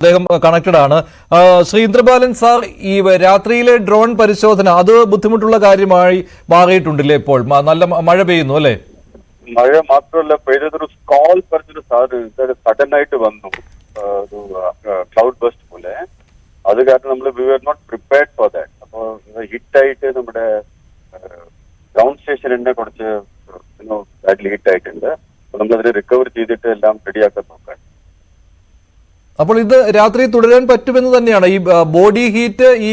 അദ്ദേഹം കണക്റ്റഡ് ആണ്. ശ്രീ ഇന്ദ്രബാലൻ സാർ, ഈ രാത്രിയിലെ ഡ്രോൺ പരിശോധന അത് ബുദ്ധിമുട്ടുള്ള കാര്യമായി മാറിയിട്ടുണ്ടല്ലേ? ഇപ്പോൾ നല്ല മഴ പെയ്യുന്നു അല്ലേ? മഴ മാത്രമല്ല, പെയ്തൊരു സ്കോൾ പറഞ്ഞൊരു സഡൻ ആയിട്ട് വന്നു, ഒരു ക്ലൗഡ് ബസ്റ്റ് പോലെ. അത് കാരണം നമ്മൾ we are not prepared for that. അപ്പോൾ ഹിറ്റായിട്ട് നമ്മുടെ ഗ്രൗണ്ട് സ്റ്റേഷൻ തന്നെ കുറച്ച് ബാഡ്ലി ഹിറ്റ് ആയിട്ടുണ്ട്. അപ്പോൾ നമ്മളതിനെ റിക്കവർ ചെയ്തിട്ട് എല്ലാം റെഡിയാക്കാൻ നോക്കാൻ. അപ്പോൾ ഇത് രാത്രി തുടരാൻ പറ്റുമെന്ന് തന്നെയാണ് ഈ ബോഡി ഹീറ്റ് ഈ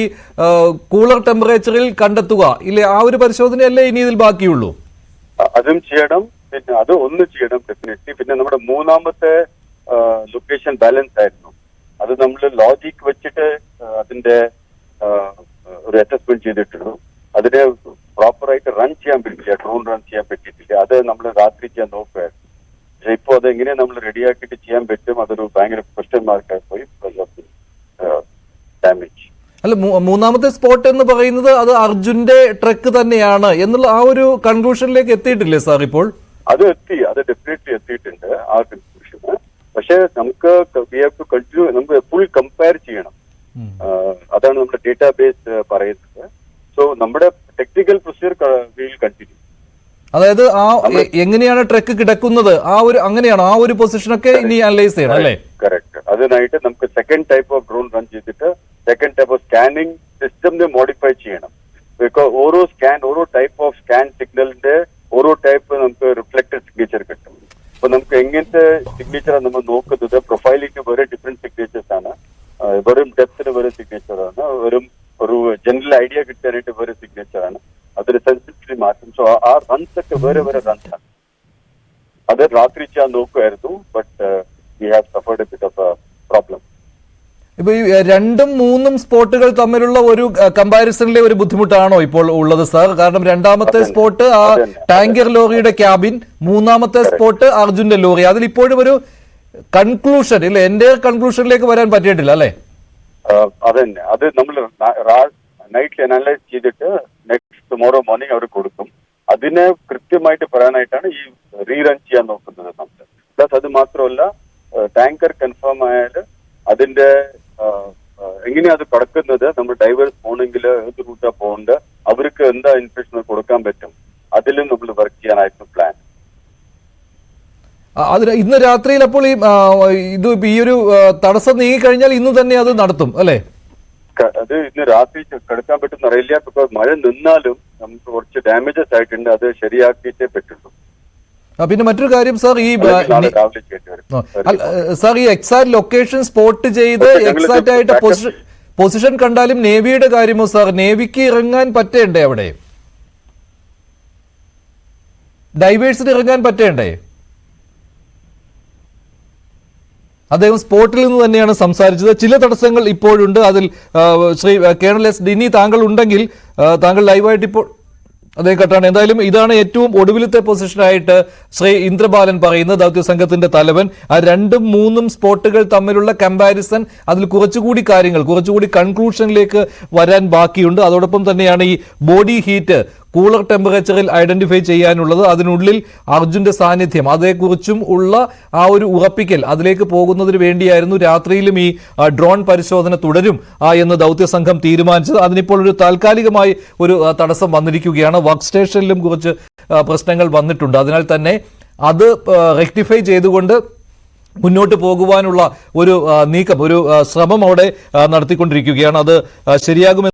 കൂളർ ടെമ്പറേച്ചറിൽ കണ്ടെത്തുക ഇല്ലേ? ആ ഒരു പരിശോധനയല്ലേ ഇനി ഇതിൽ ബാക്കിയുള്ളൂ? അതും ചെയ്യണം, പിന്നെ അത് ഒന്ന് ചെയ്യണം ഡെഫിനറ്റ്ലി. പിന്നെ നമ്മുടെ മൂന്നാമത്തെ ലൊക്കേഷൻ ബാലൻസ് ആയിരുന്നു. അത് നമ്മൾ ലോജിക് വെച്ചിട്ട് അതിന്റെ ഒരു അസസ്മെന്റ് ചെയ്തിട്ടുള്ളൂ. അതിനെ പ്രോപ്പറായിട്ട് റൺ ചെയ്യാൻ പറ്റില്ല, ഡ്രോൺ റൺ ചെയ്യാൻ പറ്റിയിട്ടില്ല. അത് നമ്മൾ രാത്രി ചെയ്യാൻ നോക്കുമായിരുന്നു. പക്ഷെ ഇപ്പോൾ അതെങ്ങനെ നമ്മൾ റെഡിയാക്കിയിട്ട് ചെയ്യാൻ പറ്റും, അതൊരു ഭയങ്കര ക്വസ്റ്റ്യൻ മാർക്കായി പോയി ഡാമേജ്. അല്ല, മൂന്നാമത്തെ സ്പോട്ട് എന്ന് പറയുന്നത് അത് അർജുന്റെ ട്രക്ക് തന്നെയാണ് എന്നുള്ള ആ ഒരു കൺക്ലൂഷനിലേക്ക് എത്തിയിട്ടില്ലേ സാർ ഇപ്പോൾ? അത് ഡെഫിനറ്റ്ലി എത്തിയിട്ടുണ്ട് ആ കൺക്ലൂഷന്. പക്ഷെ നമുക്ക് വി ഹാവ് ടു കണ്ടിന്യൂ, നമുക്ക് ഫുൾ കമ്പയർ ചെയ്യണം. അതാണ് നമ്മുടെ ഡേറ്റാബേസ് പറയുന്നത്. സോ നമ്മുടെ ടെക്നിക്കൽ പ്രൊസീജിയർ വിൽ കണ്ടിന്യൂ. അതായത് ആ എങ്ങനെയാണ് ട്രക്ക് കിടക്കുന്നത് അങ്ങനെയാണ് ആ ഒരു പൊസിഷനൊക്കെ ഇനി അനലൈസ് ചെയ്യണം അല്ലേ? കറക്റ്റ്. അതിനായിട്ട് നമുക്ക് second type of drone run ചെയ്തിട്ട് second type of scanning system modify ചെയ്യണം. ബിക്കോസ് ഓരോ ടൈപ്പ് ഓഫ് സ്കാൻ സിഗ്നലിന്റെ ഓരോ ടൈപ്പ് നമുക്ക് റിഫ്ലക്റ്റഡ് സിഗ്നേച്ചർ കിട്ടും. അപ്പൊ നമുക്ക് എങ്ങനത്തെ സിഗ്നേച്ചറാണ് നമ്മൾ നോക്കുന്നത്? പ്രൊഫൈലിംഗ് വേറെ ഡിഫറെന്റ് സിഗ്നേച്ചേഴ്സ് ആണ്, വെറും ഡെപ്തിന് വേറെ സിഗ്നേച്ചർ ആണ്, വെറും ഒരു ജനറൽ ഐഡിയ കിട്ടാനായിട്ട് വേറെ സിഗ്നേച്ചർ ആണ്. അതൊരു സെൻസിറ്റിവിറ്റി മാറ്റും. സോ ആ റൺസ് ഒക്കെ വേറെ റൺസ് ആണ്. അത് രാത്രി ചെയ്യാൻ നോക്കുമായിരുന്നു, but we have suffered a bit of a problem. ഇപ്പൊ ഈ 2ഉം 3ഉം സ്പോട്ടുകൾ തമ്മിലുള്ള ഒരു കമ്പാരിസണിലെ ഒരു ബുദ്ധിമുട്ടാണോ ഇപ്പോൾ ഉള്ളത് സാർ? കാരണം രണ്ടാമത്തെ സ്പോട്ട് ആ ടാങ്കർ ലോറിയുടെ ക്യാബിൻ, മൂന്നാമത്തെ സ്പോട്ട് അർജുന്റെ ലോറി. അതിൽ ഇപ്പോഴും ഒരു കൺക്ലൂഷൻ ഇല്ല, എന്റെ കൺക്ലൂഷനിലേക്ക് വരാൻ പറ്റിയിട്ടില്ല അല്ലെ? അതന്നെ, അത് നമ്മൾ നൈറ്റ് അനലൈസ് ചെയ്തിട്ട് നെക്സ്റ്റ് ടുമോറോ മോർണിംഗ് അവർ കൊടുക്കും. അതിനെ കൃത്യമായിട്ട് പറയാനായിട്ടാണ് ഈ റീറൺ ചെയ്യാൻ നോക്കുന്നത് നമ്മൾ. പ്ലസ് അത് മാത്രമല്ല, ടാങ്കർ കൺഫേം ആയാൽ അതിന്റെ എങ്ങനെയാ അത് കടക്കുന്നത്, നമ്മൾ ഡൈവേഴ്സ് പോകണമെങ്കിൽ ഏത് റൂട്ടാ പോകേണ്ടത്, അവർക്ക് എന്താ ഇൻഫർമേഷൻ കൊടുക്കാൻ പറ്റും, അതിലും നമ്മൾ വർക്ക് ചെയ്യാനായിരുന്നു പ്ലാൻ. ഇന്ന് രാത്രിയിൽ അപ്പോൾ ഈ ഒരു തടസ്സം നീങ്ങിക്കഴിഞ്ഞാൽ ഇന്ന് തന്നെ അത് നടത്തും അല്ലെ? അത് ഇന്ന് രാത്രി കിടക്കാൻ പറ്റുന്ന അറിയില്ല. ബിക്കോസ് മഴ നിന്നാലും നമുക്ക് കുറച്ച് ഡാമേജസ് ആയിട്ടുണ്ട്, അത് ശരിയാക്കിയിട്ടേ പറ്റുള്ളൂ. പിന്നെ മറ്റൊരു കാര്യം സാർ, ഈ എക്സാക്ട് ലൊക്കേഷൻ സ്പോട്ട് ചെയ്ത് എക്സാക്ട് ആയിട്ട് പൊസിഷൻ കണ്ടാലും നേവിയുടെ കാര്യമോ സാർ? നേവിക്ക് ഇറങ്ങാൻ പറ്റേണ്ടേ? അവിടെ ഡൈവേഴ്സിന് ഇറങ്ങാൻ പറ്റേണ്ടേ? അദ്ദേഹം സ്പോട്ടിൽ നിന്ന് തന്നെയാണ് സംസാരിച്ചത്. ചില തടസ്സങ്ങൾ ഇപ്പോഴുണ്ട്. അതിൽ ശ്രീ കേണൽ എസ് ഡിനി താങ്കൾ ഉണ്ടെങ്കിൽ താങ്കൾ ലൈവായിട്ട് ഇപ്പോൾ അതേ കട്ടാണ്. എന്തായാലും ഇതാണ് ഏറ്റവും ഒടുവിലത്തെ പൊസിഷനായിട്ട് ശ്രീ ഇന്ദ്രബാലൻ പറയുന്നത്, ദൗത്യ സംഘത്തിന്റെ തലവൻ. ആ 2ഉം 3ഉം സ്പോട്ടുകൾ തമ്മിലുള്ള കമ്പാരിസൺ, അതിൽ കുറച്ചുകൂടി കാര്യങ്ങൾ, കുറച്ചുകൂടി കൺക്ലൂഷനിലേക്ക് വരാൻ ബാക്കിയുണ്ട്. അതോടൊപ്പം തന്നെയാണ് ഈ ബോഡി ഹീറ്റ് കൂളർ ടെമ്പറേച്ചറിൽ ഐഡന്റിഫൈ ചെയ്യാനുള്ളത്. അതിനുള്ളിൽ അർജുന്റെ സാന്നിധ്യം, അതേക്കുറിച്ചും ഉള്ള ആ ഒരു ഉറപ്പിക്കൽ, അതിലേക്ക് പോകുന്നതിന് വേണ്ടിയായിരുന്നു രാത്രിയിലും ഈ ഡ്രോൺ പരിശോധന തുടരും എന്ന് ദൗത്യ സംഘം തീരുമാനിച്ചത്. അതിനിപ്പോൾ ഒരു താൽക്കാലികമായി ഒരു തടസ്സം വന്നിരിക്കുകയാണ്. വർക്ക് സ്റ്റേഷനിലും കുറച്ച് പ്രശ്നങ്ങൾ വന്നിട്ടുണ്ട്. അതിനാൽ തന്നെ അത് റെക്ടിഫൈ ചെയ്തുകൊണ്ട് മുന്നോട്ട് പോകുവാനുള്ള ഒരു നീക്കം, ഒരു ശ്രമം അവിടെ നടത്തിക്കൊണ്ടിരിക്കുകയാണ്. അത് ശരിയാകുമെന്ന്